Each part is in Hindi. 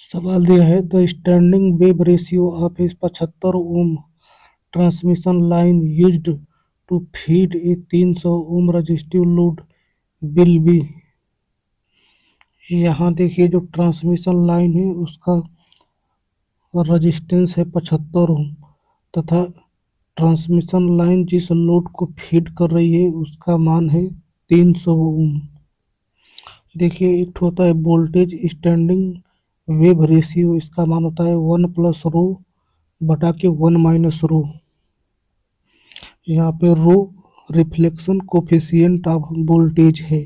सवाल दिया है the standing wave ratio of a 75 ohm transmission line used to feed a 300 ohm resistive load will be. यहाँ देखिए जो ट्रांसमिशन लाइन है उसका रजिस्टेंस है 75 ओम तथा ट्रांसमिशन लाइन जिस लोड को फीड कर रही है उसका मान है 300 ओम। देखिए एक होता है वोल्टेज स्टैंडिंग वेव रेशियो, इसका मान होता है 1 + रो बटा के 1 - रो। यहाँ पे रो रिफ्लेक्शन कोफिशिएंट ऑफ वोल्टेज है।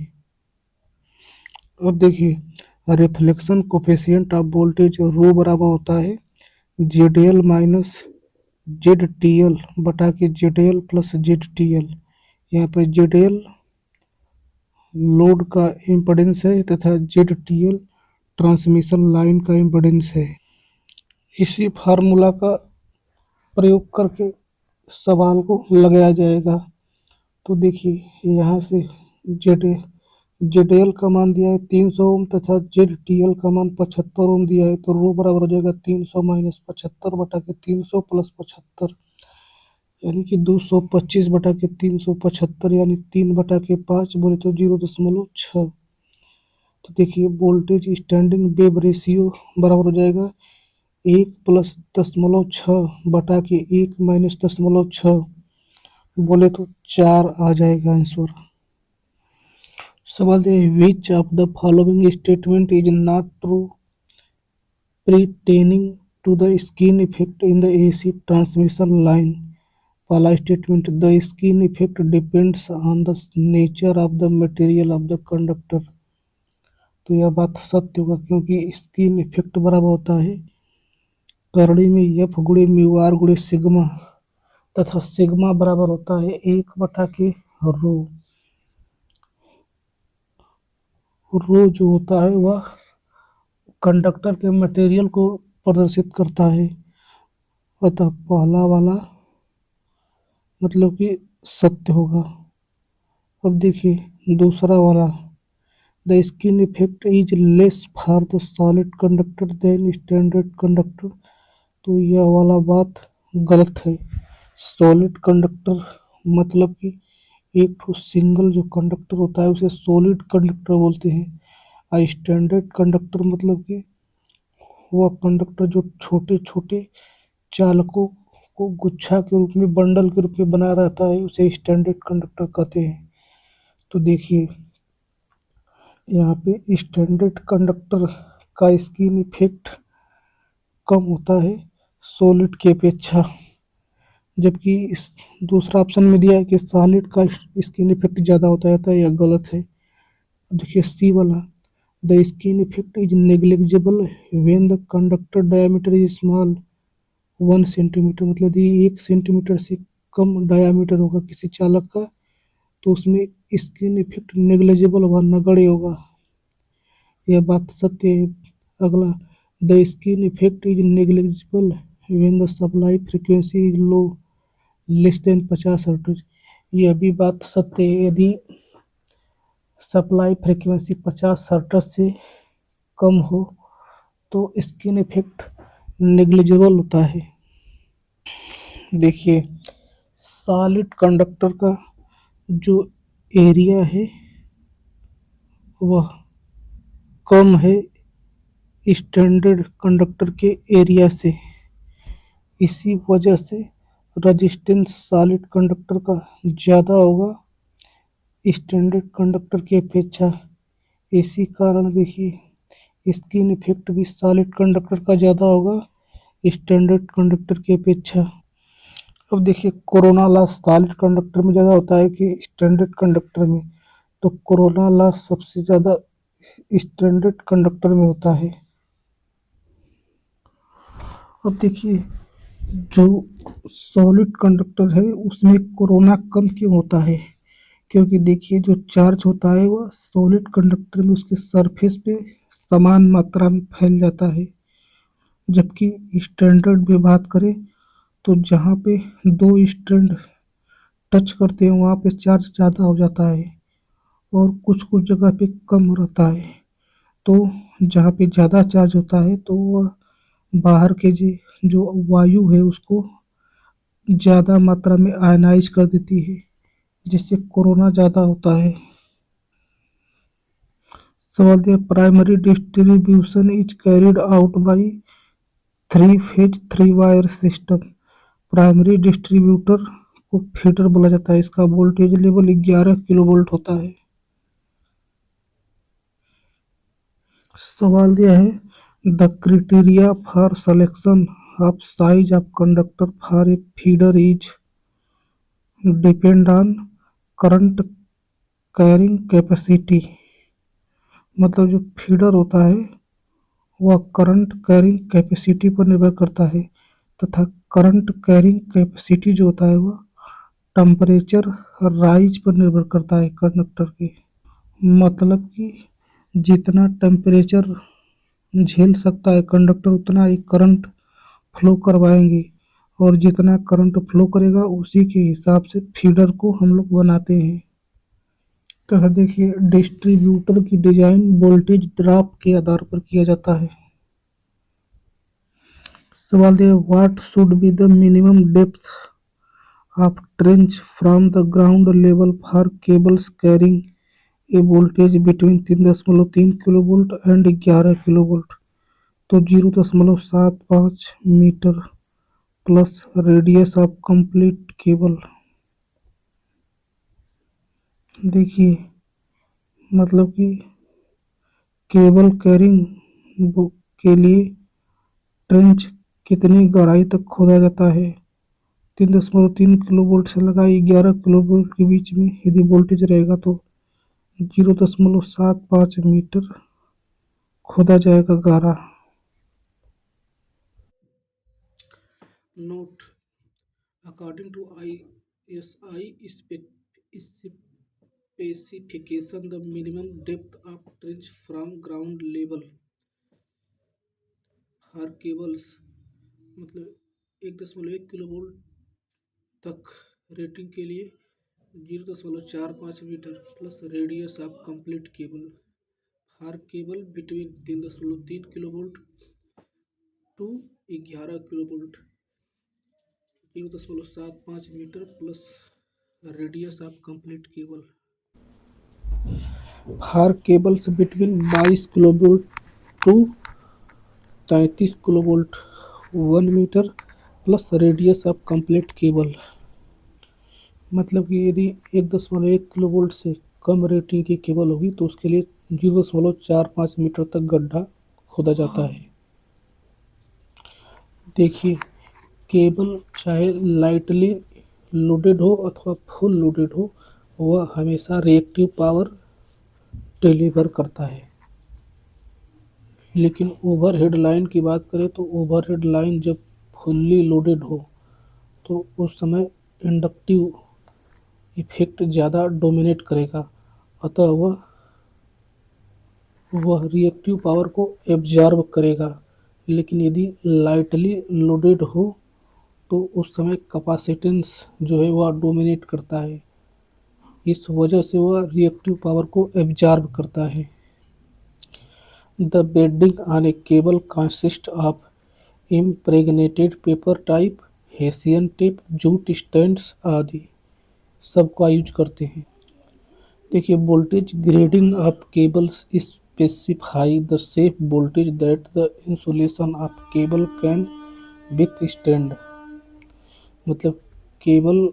अब देखिए रिफ्लेक्शन कोफिशिएंट ऑफ वोल्टेज रो बराबर होता है ZL माइनस ZTL बटा के ZL प्लस ZTL। यहाँ पे ZL लोड का इम्पीडेंस है तथा ZTL ट्रांसमिशन लाइन का इम्पीडेंस है। इसी फार्मूला का प्रयोग करके सवाल को लगाया जाएगा। तो देखिए यहाँ से ZL का मान दिया है 300 ओम तथा ZTL का मान 75 ओम दिया है, तो रो बराबर हो जाएगा 300 - 75 बटा के 300 प्लस 75 यानी कि 225 बटा के 375 यानी 3/5 बोले तो 0.6। तो देखिए वोल्टेज स्टैंडिंग वेव रेशियो बराबर हो जाएगा 1+0.6 बटा के 1 - 0.6 बोले तो 4 आ जाएगा आंसर। सवाल है which of the following statement is not true pertaining to the skin effect in the AC transmission line। पहला statement the skin effect depends on the nature of the material of the conductor. तो यह बात सत्य होगा क्योंकि स्किन इफेक्ट बराबर होता है करड़ी में F गुणे म्यू आर गुणे सिग्मा तथा सिग्मा बराबर होता है 1/रो। रो जो होता है वह कंडक्टर के मटेरियल को प्रदर्शित करता है, अतः पहला वाला मतलब कि सत्य होगा। अब देखिए दूसरा वाला the skin effect is less for the solid conductor than standard conductor. तो यह वाला बात गलत है। सॉलिड कंडक्टर मतलब कि एक तो सिंगल जो कंडक्टर होता है उसे सॉलिड कंडक्टर बोलते हैं, और स्टैंडर्ड कंडक्टर मतलब कि वह कंडक्टर जो छोटे छोटे चालकों को गुच्छा के रूप में बंडल के रूप में बना रहता है उसे स्टैंडर्ड कंडक्टर कहते हैं। तो देखिए यहाँ पे स्टैंडर्ड कंडक्टर का स्किन इफेक्ट कम होता है सॉलिड की अपेक्षा, जबकि इस दूसरा ऑप्शन में दिया है कि सॉलिड का स्किन इफेक्ट ज़्यादा होता है, तो यह गलत है। देखिए सी वाला the skin effect is negligible when the conductor diameter is small 1 centimetre, मतलब ये 1 सेंटीमीटर से कम डायामीटर होगा किसी चालक का तो उसमें स्किन इफेक्ट नेग्लिजिबल होगा, नगण्य होगा। यह बात सत्य है। अगला the skin effect is negligible when the supply frequency is low less than 50 hertz. यह भी बात सत्य है। यदि सप्लाई फ्रीक्वेंसी 50 हर्ट्ज से कम हो तो स्किन इफेक्ट नेग्लिजिबल होता है। देखिए सॉलिड कंडक्टर का जो एरिया है वह कम है स्टैंडर्ड कंडक्टर के एरिया से, इसी वजह से रेजिस्टेंस सॉलिड कंडक्टर का ज़्यादा होगा स्टैंडर्ड कंडक्टर की अपेक्षा। इसी कारण देखिए स्किन इफेक्ट भी सॉलिड कंडक्टर का ज़्यादा होगा स्टैंडर्ड कंडक्टर की अपेक्षा। अब देखिए कोरोना लॉस सॉलिड कंडक्टर में ज़्यादा होता है कि स्टैंडर्ड कंडक्टर में, तो कोरोना लॉस सबसे ज़्यादा स्टैंडर्ड कंडक्टर में होता है। अब देखिए जो सॉलिड कंडक्टर है उसमें कोरोना कम क्यों होता है, क्योंकि देखिए जो चार्ज होता है वह सॉलिड कंडक्टर में उसके सरफेस पे समान मात्रा में फैल जाता है, जबकि स्टैंडर्ड में बात करें तो जहाँ पे दो स्ट्रैंड टच करते हैं वहाँ पे चार्ज ज़्यादा हो जाता है और कुछ कुछ जगह पे कम रहता है। तो जहाँ पे ज़्यादा चार्ज होता है तो वह बाहर के जो वायु है उसको ज़्यादा मात्रा में आयनाइज कर देती है, जिससे कोरोना ज़्यादा होता है। सवाल दिया, primary distribution is carried out by three phase three wire system. Primary distributor को फीडर बोला जाता है। इसका वोल्टेज लेवल 11 किलोवोल्ट होता है। सवाल दिया है, the criteria for selection of size of conductor for a feeder is depend on current carrying capacity. मतलब जो फीडर होता है वह करंट कैरिंग कैपेसिटी पर निर्भर करता है, तथा करंट कैरिंग कैपेसिटी जो होता है वह टेम्परेचर राइज पर निर्भर करता है कंडक्टर के। मतलब कि जितना टेम्परेचर झेल सकता है कंडक्टर उतना ही करंट फ्लो करवाएंगे, और जितना करंट फ्लो करेगा उसी के हिसाब से फीडर को हम लोग बनाते हैं। तो देखिए, डिस्ट्रीब्यूटर की डिजाइन वोल्टेज ड्रॉप के आधार पर किया जाता है। सवाल है, what should be the minimum depth of trench from the ground level for cables carrying a voltage between 3.3 kilovolt and 11 kilovolt. तो 0.75 metre plus radius of complete cable. देखिए, मतलब कि केबल कैरिंग के लिए ट्रेंच कितनी गहराई तक खोदा जाता है। 3.3 किलोवोल्ट से लगा 11 किलोवोल्ट के बीच में यदि वोल्टेज रहेगा तो 0.75 मीटर खोदा जाएगा गहरा। Note, according to ISI specification, the minimum depth of trench from ground level for cables मतलब 1.1 किलोवोल्ट तक रेटिंग के लिए 0.45 metre plus radius of complete cable for cable between 3.3 kilovolt to 11 kilovolt 0.75 metre plus radius of complete cable for cables between 22 kilovolt to 33 kilovolt 1 metre plus radius of complete cable. मतलब कि यदि 1.1 किलोवोल्ट से कम रेटिंग की केबल होगी तो उसके लिए 0.45 मीटर तक गड्ढा खोदा जाता है। देखिए, केबल चाहे लाइटली लोडेड हो अथवा फुल लोडेड हो, वह हमेशा रिएक्टिव पावर डिलीवर करता है। लेकिन ओवरहेड लाइन की बात करें तो ओवरहेड लाइन जब फुल्ली लोडेड हो तो उस समय इंडक्टिव इफेक्ट ज़्यादा डोमिनेट करेगा, अतः वह रिएक्टिव पावर को एब्जॉर्ब करेगा। लेकिन यदि लाइटली लोडेड हो तो उस समय कैपेसिटेंस जो है वह डोमिनेट करता है, इस वजह से वह रिएक्टिव पावर को एब्जॉर्ब करता है। The bedding on a cable consist of impregnated paper type, hessian tape, jute stands आदि सबका यूज करते हैं। देखिए, voltage grading of cables specify the safe voltage that the insulation of cable can withstand. मतलब केबल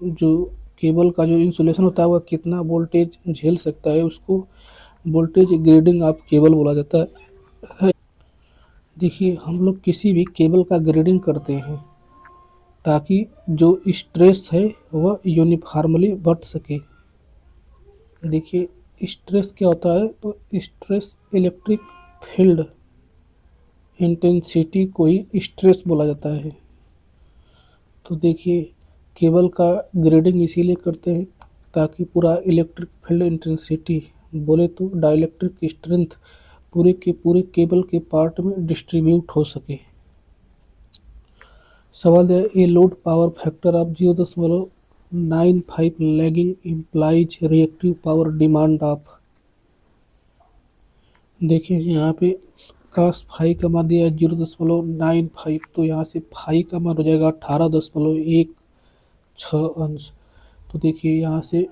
जो केबल का जो इंसुलेशन होता है वह कितना वोल्टेज झेल सकता है, उसको वोल्टेज ग्रेडिंग ऑफ केबल बोला जाता है। देखिए, हम लोग किसी भी केबल का ग्रेडिंग करते हैं ताकि जो स्ट्रेस है वह यूनिफॉर्मली बट सके। देखिए, स्ट्रेस क्या होता है, तो स्ट्रेस इलेक्ट्रिक फील्ड इंटेंसिटी को ही स्ट्रेस बोला जाता है। तो देखिए, केबल का ग्रेडिंग इसीलिए करते हैं ताकि पूरा इलेक्ट्रिक फील्ड इंटेंसिटी, बोले तो डाइलेक्ट्रिक स्ट्रेंथ, पूरे के पूरे केबल के पार्ट में डिस्ट्रीब्यूट हो सके। सवाल है, a load power factor of 0.95 lagging implies reactive power demand of. देखिए यहाँ पे cos फाई का मान दिया है 0.95, तो यहाँ से फाई का मान हो जाएगा 18.16 अंश। तो देखिए यहाँ से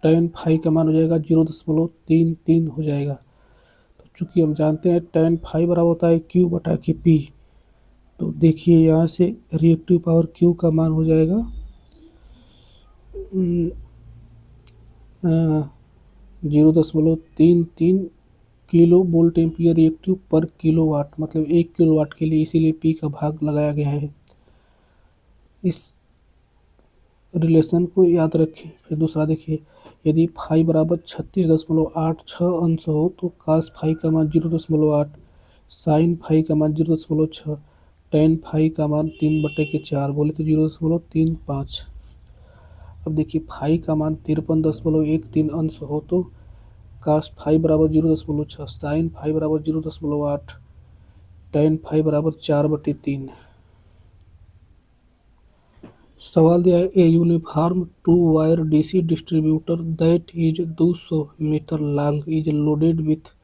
tan फाई का मान हो जाएगा 0.33 हो जाएगा। तो चूंकि हम जानते हैं tan फाई बराबर होता है Q बटा के P, तो देखिए यहाँ से रिएक्टिव पावर Q का मान हो जाएगा 0.33 किलो वोल्ट एम्पियर रिएक्टिव पर किलोवाट, मतलब 1 किलोवाट के लिए, इसीलिए पी का भाग लगाया गया है। इस रिलेशन को याद रखें। फिर दूसरा देखिए, यदि फाई बराबर 36.86 हो तो कास फाई का मान 0.8, साइन फाई का मान 0.6, टेन फाई का मान 3/4, बोले तो 0.35। अब देखिए फाई का मान 53.13 हो तो कास फाई बराबर 0.6, साइन फाई बराबर 0.8, टेन फाई बराबर 4/3। सवाल दिया है, a uniform two wire DC distributor that is 200 metre long is loaded with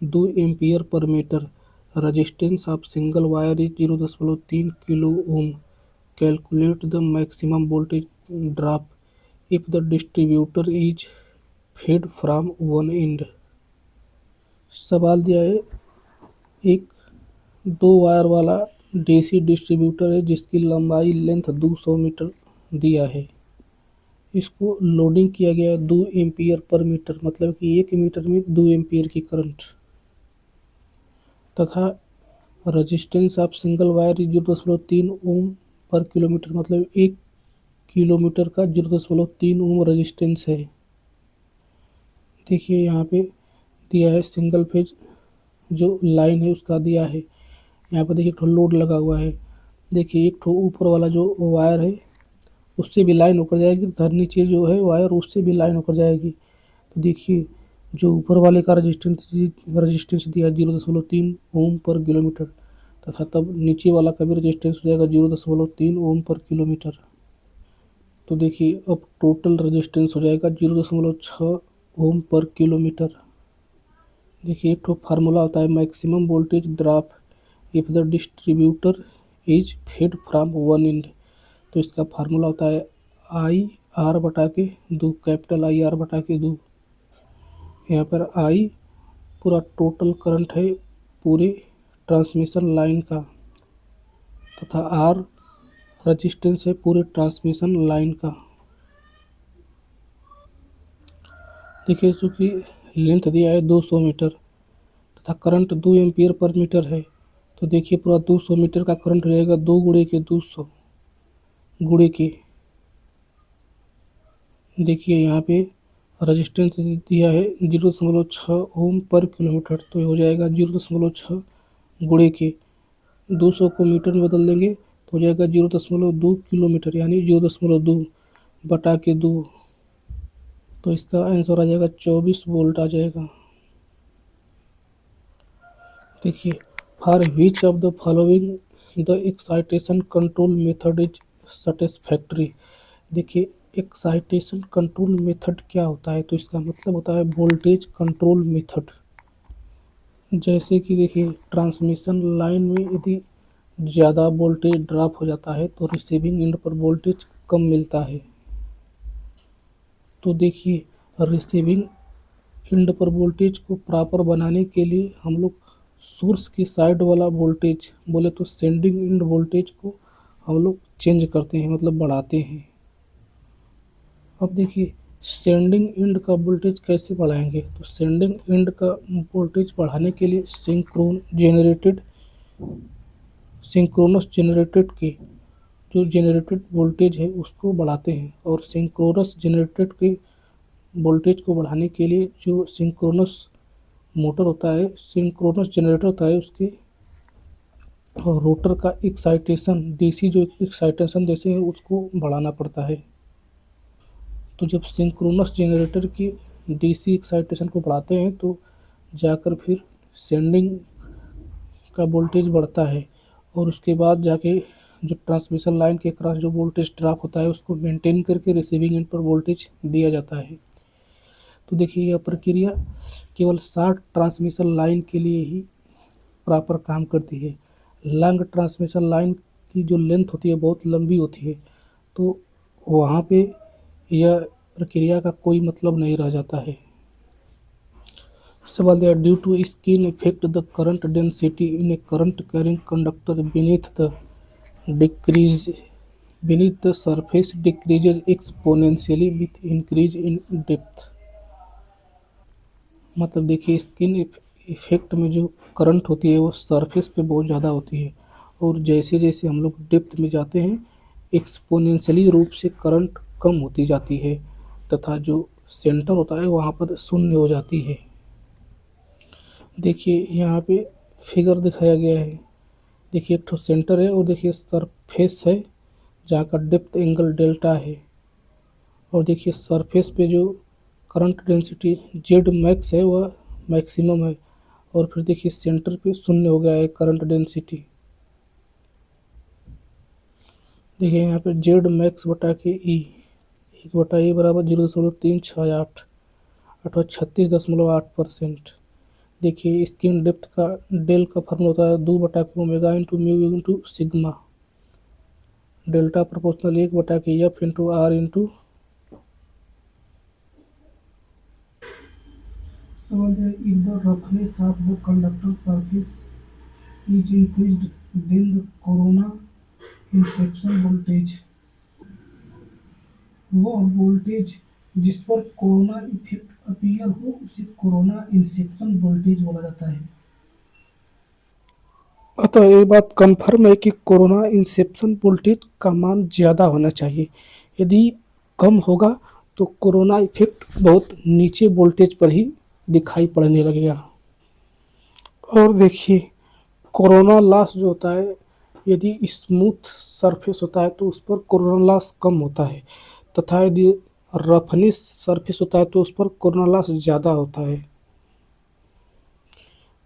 2 ampere per metre, resistance of single wire is 0.3 kilo ohm, calculate the maximum voltage drop if the distributor is fed from one end. सवाल दिया है, एक 2 वायर वाला डीसी डिस्ट्रीब्यूटर है जिसकी लंबाई लेंथ 200 मीटर दिया है। इसको लोडिंग किया गया है 2 एम्पियर पर मीटर, मतलब कि 1 मीटर में 2 एम्पियर की करंट, तथा रेजिस्टेंस ऑफ सिंगल वायर 0.3 ओम पर किलोमीटर, मतलब 1 किलोमीटर का 0.3 ओम रेजिस्टेंस है। देखिए यहाँ पे दिया है सिंगल फेज जो लाइन है उसका दिया है। यहाँ पर देखिए एक ठो लोड लगा हुआ है। देखिए एक ठो ऊपर वाला जो वायर है उससे भी लाइन होकर जाएगी तथा नीचे जो है वायर उससे भी लाइन होकर जाएगी। तो देखिए जो ऊपर वाले का रेजिस्टेंस दिया 0.3 ओम पर किलोमीटर, तथा तब नीचे वाला का भी रेजिस्टेंस हो जाएगा 0.3 ओम पर किलोमीटर। तो देखिए अब टोटल रेजिस्टेंस हो जाएगा 0.6 ओम पर किलोमीटर। देखिए एक ठो फार्मूला होता है maximum voltage drop if the distributor is fed from one and. तो इसका फार्मूला होता है आई आर बटा के 2, कैपिटल आई आर बटा के 2। यहाँ पर आई पूरा टोटल करंट है पूरे ट्रांसमिशन लाइन का, तथा आर रजिस्टेंस है पूरे ट्रांसमिशन लाइन का। देखिए चूँकि लेंथ दिया है 200 मीटर तथा करंट 2 एम्पियर पर मीटर है, तो देखिए पूरा 200 मीटर का करंट हो जाएगा 2 गुणे के 200 गुणे के, देखिए यहाँ पे रेजिस्टेंस दिया है 0.6 ओम पर किलोमीटर, तो ये हो जाएगा 0.6 गुणे के 200 को मीटर में बदल देंगे तो हो जाएगा 0.2 किलोमीटर, यानी 0.2 बटा के 2। तो इसका आंसर आ जाएगा 24 वोल्ट आ जाएगा। देखिए for which of the following the excitation control method is satisfactory. देखिए एक्साइटेशन कंट्रोल मेथड क्या होता है, तो इसका मतलब होता है वोल्टेज कंट्रोल मेथड। जैसे कि देखिए ट्रांसमिशन लाइन में यदि ज़्यादा वोल्टेज ड्रॉप हो जाता है तो रिसीविंग एंड पर वोल्टेज कम मिलता है। तो देखिए रिसीविंग एंड पर वोल्टेज को प्रॉपर बनाने के लिए हम लोग सोर्स की साइड वाला वोल्टेज, बोले तो सेंडिंग एंड वोल्टेज को हम लोग चेंज करते हैं, मतलब बढ़ाते हैं। अब देखिए सेंडिंग एंड का वोल्टेज कैसे बढ़ाएंगे, तो सेंडिंग एंड का वोल्टेज बढ़ाने के लिए सिंक्रोनस जनरेटेड के जो जनरेटेड वोल्टेज है उसको बढ़ाते हैं, और सिंक्रोनस जनरेटेड के वोल्टेज को बढ़ाने के लिए जो सिंक्रोनस मोटर होता है, सिंक्रोनस जनरेटर होता है, उसके रोटर का एक्साइटेशन डीसी जो एक्साइटेशन जैसे है उसको बढ़ाना पड़ता है। तो जब सिंक्रोनस जनरेटर की डीसी एक्साइटेशन को बढ़ाते हैं तो जाकर फिर सेंडिंग का वोल्टेज बढ़ता है, और उसके बाद जाके जो ट्रांसमिशन लाइन के क्रॉस जो वोल्टेज ड्रॉप होता है उसको मेंटेन करके रिसीविंग एंड पर वोल्टेज दिया जाता है। तो देखिए यह प्रक्रिया केवल शॉर्ट ट्रांसमिशन लाइन के लिए ही प्रॉपर काम करती है। लॉन्ग ट्रांसमिशन लाइन की जो लेंथ होती है बहुत लंबी होती है, तो वहाँ पे यह प्रक्रिया का कोई मतलब नहीं रह जाता है। सवाल दिया, due to skin effect the current density in a current carrying conductor decrease beneath the surface decreases exponentially with increase in depth। मतलब देखिए स्किन इफेक्ट में जो करंट होती है वो सरफेस पे बहुत ज़्यादा होती है, और जैसे जैसे हम लोग डेप्थ में जाते हैं एक्सपोनेंशियली रूप से करंट कम होती जाती है, तथा जो सेंटर होता है वहाँ पर शून्य हो जाती है। देखिए यहाँ पे फिगर दिखाया गया है। देखिए एक ठो सेंटर है और देखिए सरफेस है जहाँ का डेप्थ एंगल डेल्टा है, और देखिए सरफेस पे जो करंट डेंसिटी जेड मैक्स है वह मैक्सिमम है, और फिर देखिए सेंटर पे शून्य हो गया है करंट डेंसिटी। देखिए यहाँ पे जेड मैक्स बटा के ई, 1/E बराबर 0.368 अथवा 36.8%। देखिए स्किन डेप्थ का डेल का फॉर्मूला होता है 2/ओमेगा into mu into sigma, delta proportional 1/F into r into. सवाल है, if the roughness of the conductor surface is increased then the corona inception voltage. वह वोल्टेज जिस पर कोरोना इफेक्ट अपीयर हो उसे कोरोना इंसेप्शन वोल्टेज बोला जाता है। अतः ये बात कन्फर्म है कि कोरोना इंसेप्शन वोल्टेज का मान ज़्यादा होना चाहिए। यदि कम होगा तो कोरोना इफेक्ट बहुत नीचे वोल्टेज पर ही दिखाई पड़ने लगेगा। और देखिए कोरोना लॉस जो होता है, यदि स्मूथ सरफेस होता है तो उस पर कोरोना लॉस कम होता है, तथा यदि रफनेस सरफेस होता है तो उस पर कोरोना लॉस ज़्यादा होता है।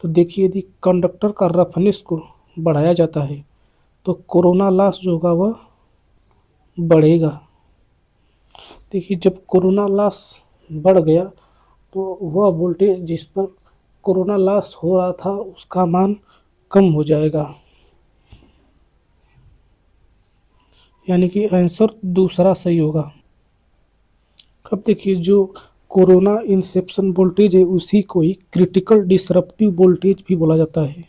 तो देखिए यदि कंडक्टर का रफनेस को बढ़ाया जाता है तो कोरोना लॉस जो होगा वह बढ़ेगा। देखिए जब कोरोना लॉस बढ़ गया तो वह वोल्टेज जिस पर कोरोना लॉस हो रहा था उसका मान कम हो जाएगा। यानी कि आंसर दूसरा सही होगा। अब देखिए जो कोरोना इंसेप्शन वोल्टेज है उसी को ही क्रिटिकल डिसरप्टिव वोल्टेज भी बोला जाता है।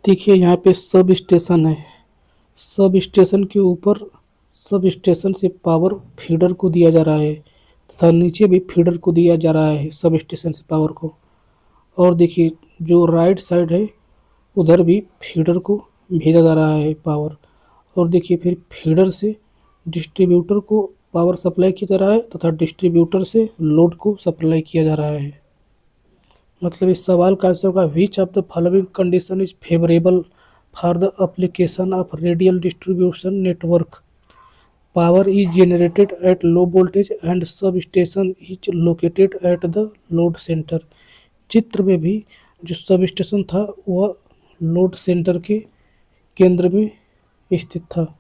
देखिए यहाँ पे सब स्टेशन है, सब स्टेशन के ऊपर सब स्टेशन से पावर फीडर को दिया जा रहा है, तथा नीचे भी फीडर को दिया जा रहा है सब स्टेशन से पावर को। और देखिए जो राइट साइड है उधर भी फीडर को भेजा जा रहा है पावर, और देखिए फिर फीडर से डिस्ट्रीब्यूटर को पावर सप्लाई किया जा रहा है तथा डिस्ट्रीब्यूटर से लोड को सप्लाई किया जा रहा है। मतलब इस सवाल का आंसर होगा, which of the following condition is favourable for the application of radial distribution network. Power is generated at low voltage and sub station is located at the load centre. चित्र में भी जो सब स्टेशन था वह लोड सेंटर के केंद्र में स्थित था।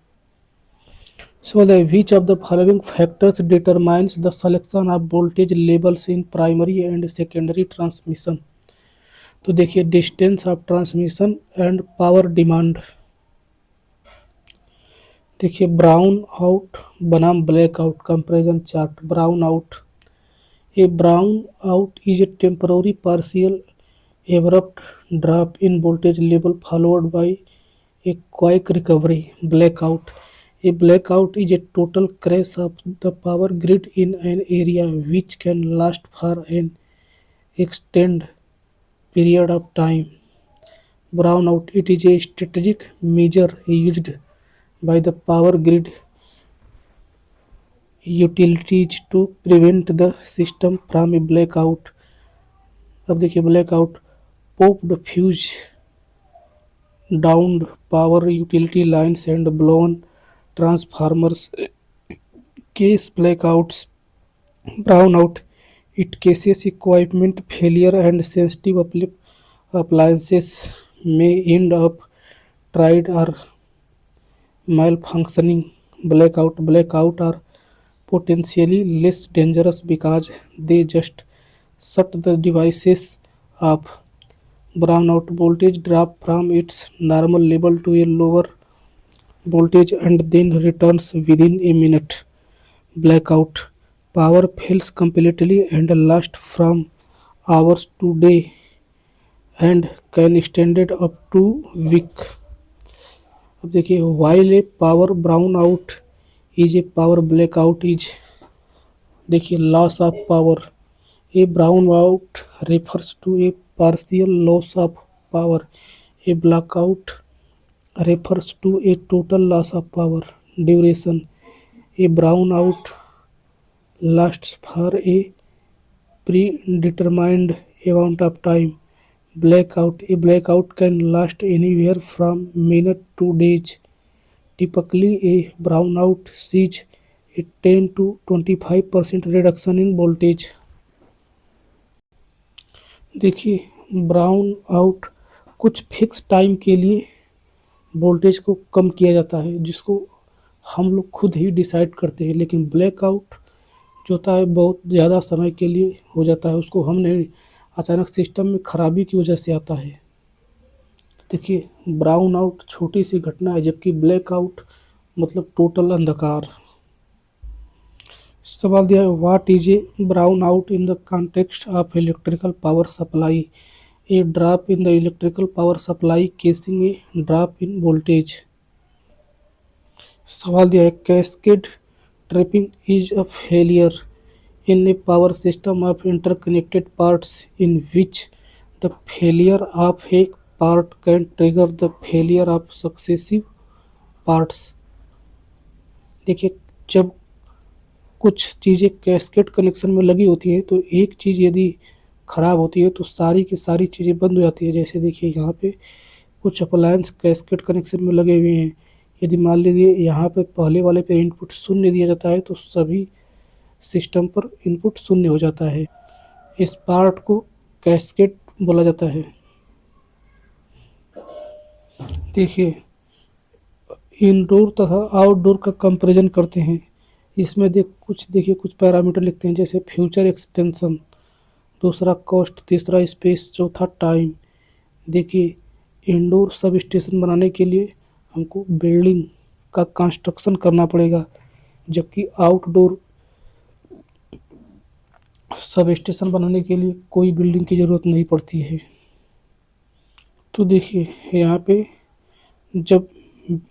So the which of the following factors determines the selection of voltage levels in primary and secondary transmission। तो देखिए distance of transmission and power demand. देखिए ब्राउन आउट बनाम black out comparison chart. Brown out, A brown out is a temporary partial abrupt drop in voltage level followed by a quick recovery। Blackout, a blackout is a total crash of the power grid in an area which can last for an extended period of time। Brownout, it is a strategic measure used by the power grid utilities to prevent the system from a blackout। अब देखिए blackout, popped fuse, downed power utility lines and blown transformers। Case blackouts, brownout, it cases equipment failure and sensitive appliances may end up tried or malfunctioning। Blackout, blackout are potentially less dangerous because they just shut the devices off. Brownout voltage drop from its normal level to a lower voltage and then returns within a minute. Blackout power fails completely and lasts from hours to day and can extend it up to week. अब देखिए while a power brownout is a power blackout is देखिए loss of power. A brownout refers to a partial loss of power. A blackout refers to a total loss of power. Duration. A brownout lasts for a predetermined amount of time. Blackout. A blackout can last anywhere from minutes to days. Typically, a brownout sees a 10 to 25% reduction in voltage. देखिए ब्राउन आउट कुछ फिक्स टाइम के लिए वोल्टेज को कम किया जाता है जिसको हम लोग खुद ही डिसाइड करते हैं, लेकिन ब्लैकआउट जो होता है बहुत ज़्यादा समय के लिए हो जाता है, उसको हमने अचानक सिस्टम में खराबी की वजह से आता है। देखिए ब्राउन आउट छोटी सी घटना है जबकि ब्लैकआउट मतलब टोटल अंधकार। सवाल दिया है what is a brown out in the context of electrical power supply. A drop in the electrical power supply casing A drop in voltage. सवाल दिया है cascade tripping is a failure in A power system of interconnected parts in which the failure of A part can trigger the failure of successive parts. देखिए जब कुछ चीज़ें कैस्केड कनेक्शन में लगी होती हैं तो एक चीज़ यदि ख़राब होती है तो सारी की सारी चीज़ें बंद हो जाती है। जैसे देखिए यहाँ पे कुछ अप्लायंस कैस्केड कनेक्शन में लगे हुए हैं, यदि मान लीजिए यहाँ पे पहले वाले पे इनपुट शून्य दिया जाता है तो सभी सिस्टम पर इनपुट शून्य हो जाता है। इस पार्ट को कैस्केड बोला जाता है। देखिए इनडोर तथा आउटडोर का कंपैरिजन करते हैं। इसमें देखिए कुछ पैरामीटर लिखते हैं जैसे फ्यूचर एक्सटेंशन, दूसरा कॉस्ट, तीसरा स्पेस, चौथा टाइम। देखिए इंडोर सब स्टेशन बनाने के लिए हमको बिल्डिंग का कंस्ट्रक्शन करना पड़ेगा, जबकि आउटडोर सब स्टेशन बनाने के लिए कोई बिल्डिंग की ज़रूरत नहीं पड़ती है। तो देखिए यहाँ पे जब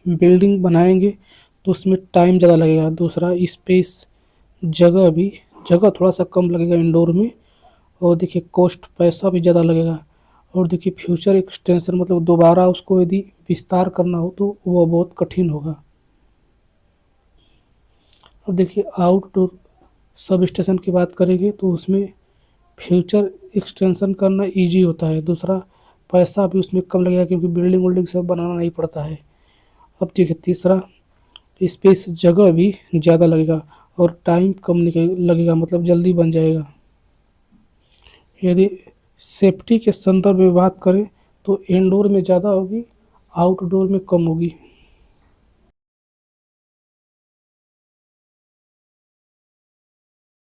बिल्डिंग बनाएंगे तो उसमें टाइम ज़्यादा लगेगा। दूसरा स्पेस, जगह थोड़ा सा कम लगेगा इंडोर में। और देखिए कॉस्ट, पैसा भी ज़्यादा लगेगा। और देखिए फ्यूचर एक्सटेंशन मतलब दोबारा उसको यदि विस्तार करना हो तो वो बहुत कठिन होगा। और देखिए आउटडोर सब स्टेशन की बात करेंगे तो उसमें फ्यूचर एक्सटेंशन करना ईजी होता है। दूसरा पैसा भी उसमें कम लगेगा क्योंकि बिल्डिंग विल्डिंग सब बनाना नहीं पड़ता है। अब देखिए तीसरा स्पेस, जगह भी ज़्यादा लगेगा और टाइम कम लगेगा मतलब जल्दी बन जाएगा। यदि सेफ्टी के संदर्भ में बात करें तो इंडोर में ज़्यादा होगी, आउटडोर में कम होगी।